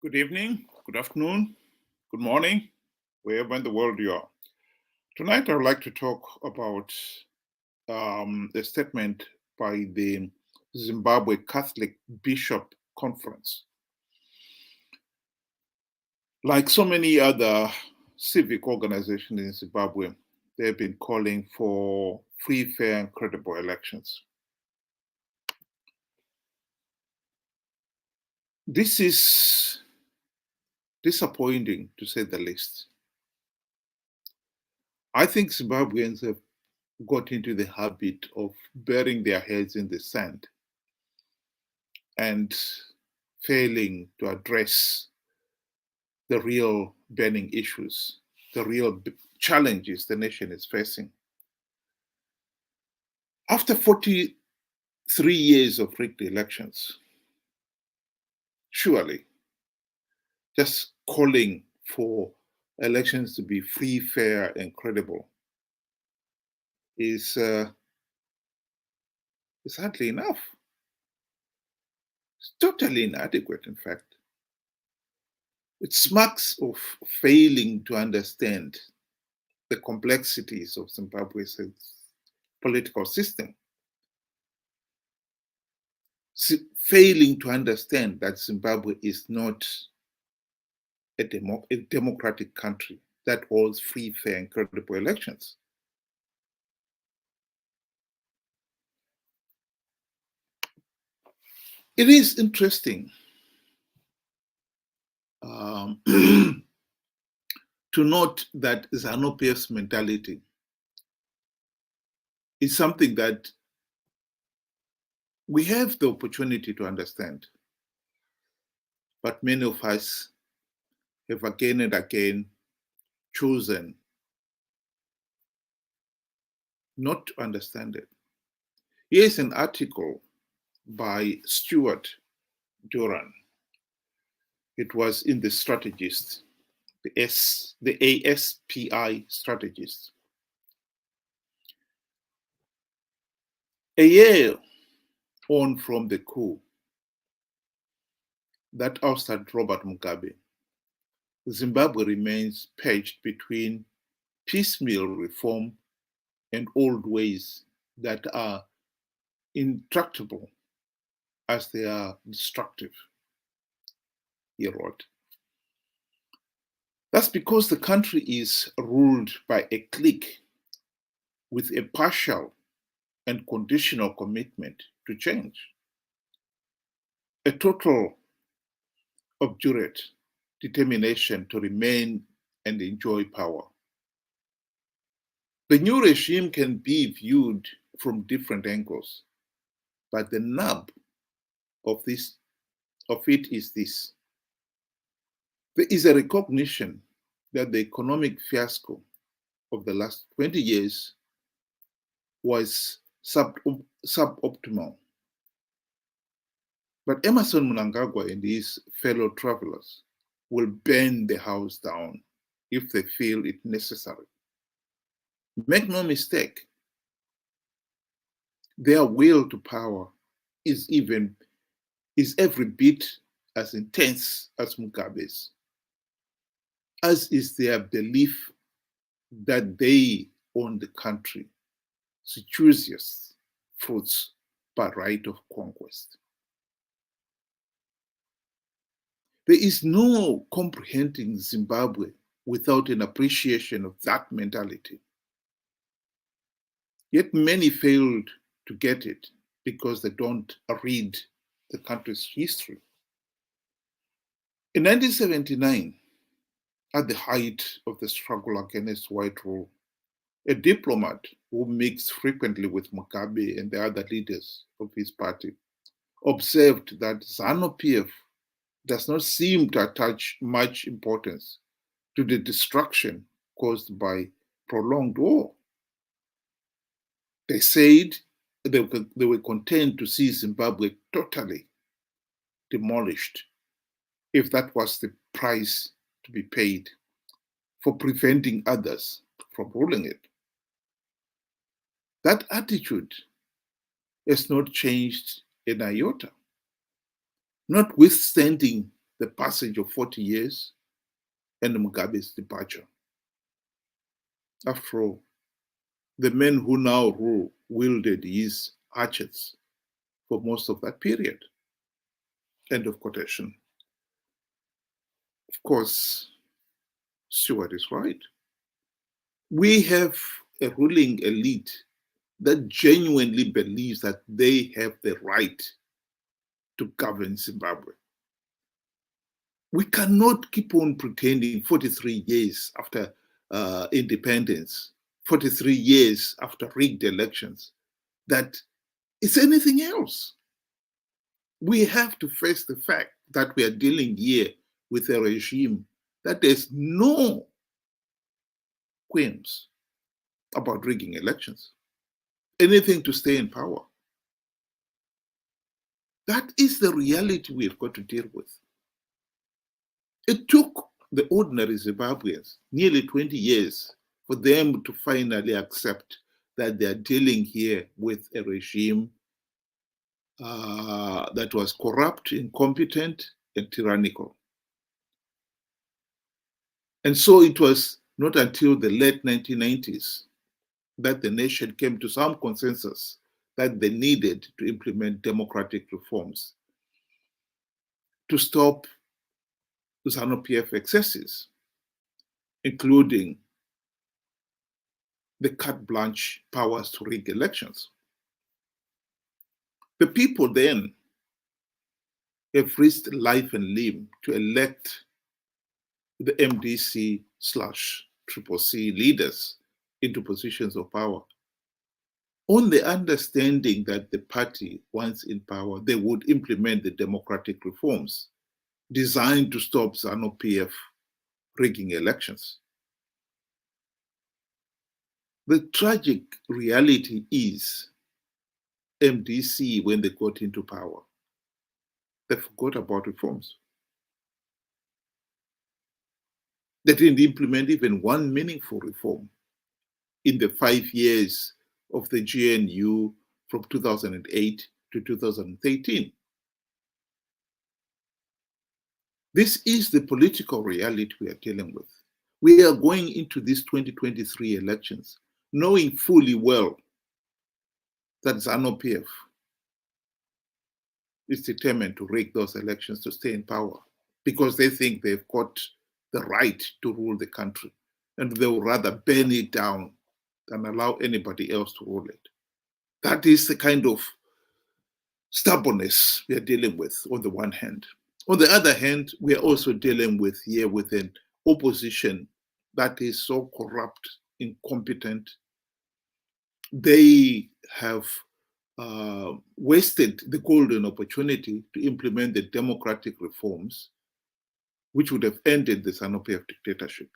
Good evening, good afternoon, good morning, wherever in the world you are. Tonight, I would like to talk about a statement by the Zimbabwe Catholic Bishop Conference. Like so many other civic organizations in Zimbabwe, they've been calling for free, fair, and credible elections. This is disappointing, to say the least. I think Zimbabweans have got into the habit of burying their heads in the sand and failing to address the real burning issues, the real challenges the nation is facing. After 43 years of rigged elections, surely just calling for elections to be free, fair, and credible is hardly enough. It's totally inadequate, in fact. It smacks of failing to understand the complexities of Zimbabwe's political system, failing to understand that Zimbabwe is not a democratic country that holds free, fair, and credible elections. It is interesting to note that ZANU-PF's mentality is something that we have the opportunity to understand, but many of us have again and again chosen not to understand it. Here's an article by Stuart Duran. It was in the Strategist, the ASPI Strategist. A year on from the coup that ousted Robert Mugabe, Zimbabwe remains patched between piecemeal reform and old ways that are intractable as they are destructive, he wrote. That's because the country is ruled by a clique with a partial and conditional commitment to change, a total obdurate determination to remain and enjoy power. The new regime can be viewed from different angles, but the nub of it is this. There is a recognition that the economic fiasco of the last 20 years was suboptimal. But Emerson Mnangagwa and his fellow travelers will burn the house down if they feel it necessary. Make no mistake, their will to power is every bit as intense as Mugabe's, as is their belief that they own the country, seduceous fruits by right of conquest. There is no comprehending Zimbabwe without an appreciation of that mentality. Yet many failed to get it because they don't read the country's history. In 1979, at the height of the struggle against white rule, a diplomat who mixed frequently with Mugabe and the other leaders of his party observed that ZANU-PF does not seem to attach much importance to the destruction caused by prolonged war. They said they were content to see Zimbabwe totally demolished if that was the price to be paid for preventing others from ruling it. That attitude has not changed an iota, notwithstanding the passage of 40 years and Mugabe's departure. After all, the men who now rule wielded his hatchets for most of that period. End of quotation. Of course, Stewart is right. We have a ruling elite that genuinely believes that they have the right to govern Zimbabwe. We cannot keep on pretending 43 years after independence, 43 years after rigged elections, that it's anything else. We have to face the fact that we are dealing here with a regime that has no qualms about rigging elections, anything to stay in power. That is the reality we've got to deal with. It took the ordinary Zimbabweans nearly 20 years for them to finally accept that they are dealing here with a regime that was corrupt, incompetent, and tyrannical. And so it was not until the late 1990s that the nation came to some consensus that they needed to implement democratic reforms to stop ZANU-PF excesses, including the carte blanche powers to rig elections. The people then have risked life and limb to elect the MDC/CCC leaders into positions of power on the understanding that the party, once in power, they would implement the democratic reforms designed to stop ZANU-PF rigging elections. The tragic reality is MDC, when they got into power, they forgot about reforms. They didn't implement even one meaningful reform in the 5 years of the GNU from 2008 to 2013. This is the political reality we are dealing with. We are going into these 2023 elections knowing fully well that ZANU-PF is determined to rig those elections to stay in power because they think they've got the right to rule the country, and they will rather burn it down than allow anybody else to rule it. That is the kind of stubbornness we are dealing with on the one hand. On the other hand, we are also dealing with here with an opposition that is so corrupt, incompetent. They have wasted the golden opportunity to implement the democratic reforms which would have ended the ZANU-PF dictatorship.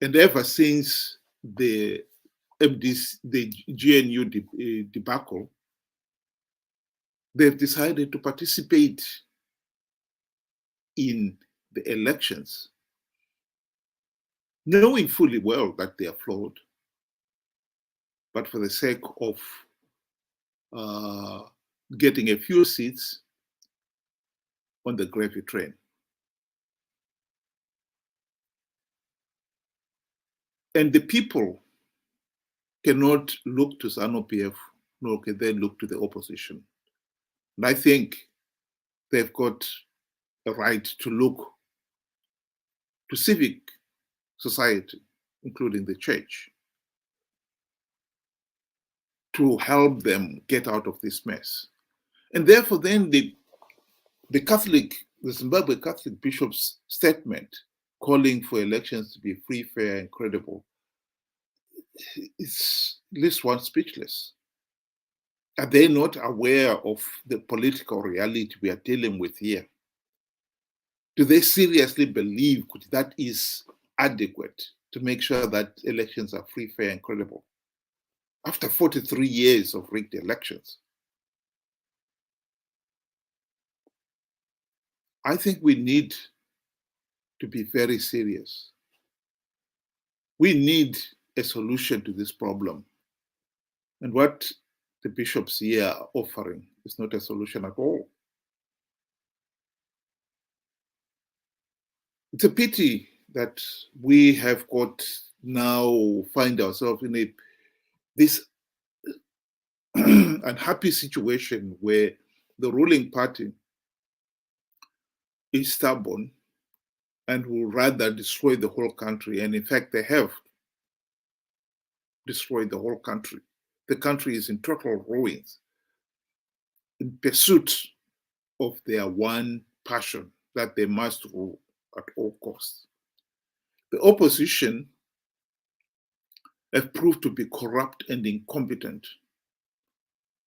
And ever since the GNU debacle, they've decided to participate in the elections, knowing fully well that they are flawed, but for the sake of getting a few seats on the gravy train. And the people cannot look to ZANU-PF, nor can they look to the opposition. And I think they've got a right to look to civic society, including the church, to help them get out of this mess. And therefore, then the Zimbabwe Catholic bishop's statement calling for elections to be free, fair, and credible, it's leaves one speechless. Are they not aware of the political reality we are dealing with here? Do they seriously believe that is adequate to make sure that elections are free, fair, and credible? After 43 years of rigged elections, I think we need to be very serious. We need a solution to this problem. And what the bishops here are offering is not a solution at all. It's a pity that we have got now find ourselves in this unhappy situation where the ruling party is stubborn and will rather destroy the whole country. And in fact, they have destroyed the whole country. The country is in total ruins in pursuit of their one passion that they must rule at all costs. The opposition have proved to be corrupt and incompetent,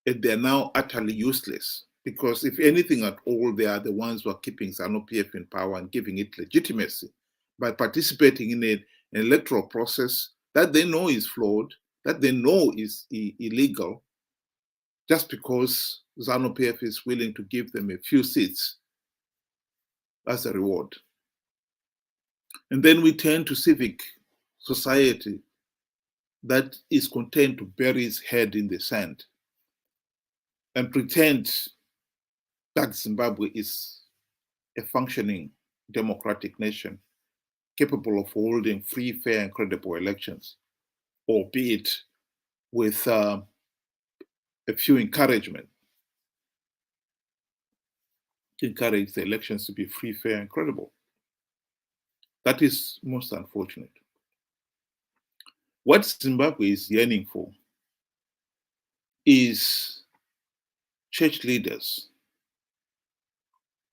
and they're now utterly useless because, if anything at all, they are the ones who are keeping ZANU-PF in power and giving it legitimacy by participating in an electoral process that they know is flawed, that they know is illegal, just because ZANU-PF is willing to give them a few seats as a reward. And then we turn to civic society that is content to bury its head in the sand and pretend that Zimbabwe is a functioning democratic nation capable of holding free, fair, and credible elections, albeit with a few encouragement to encourage the elections to be free, fair, and credible. That is most unfortunate. What Zimbabwe is yearning for is church leaders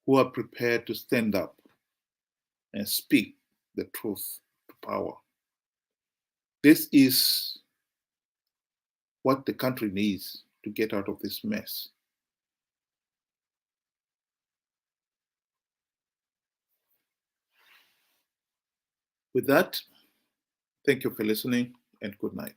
who are prepared to stand up and speak the truth to power. This is what the country needs to get out of this mess. With that, thank you for listening and good night.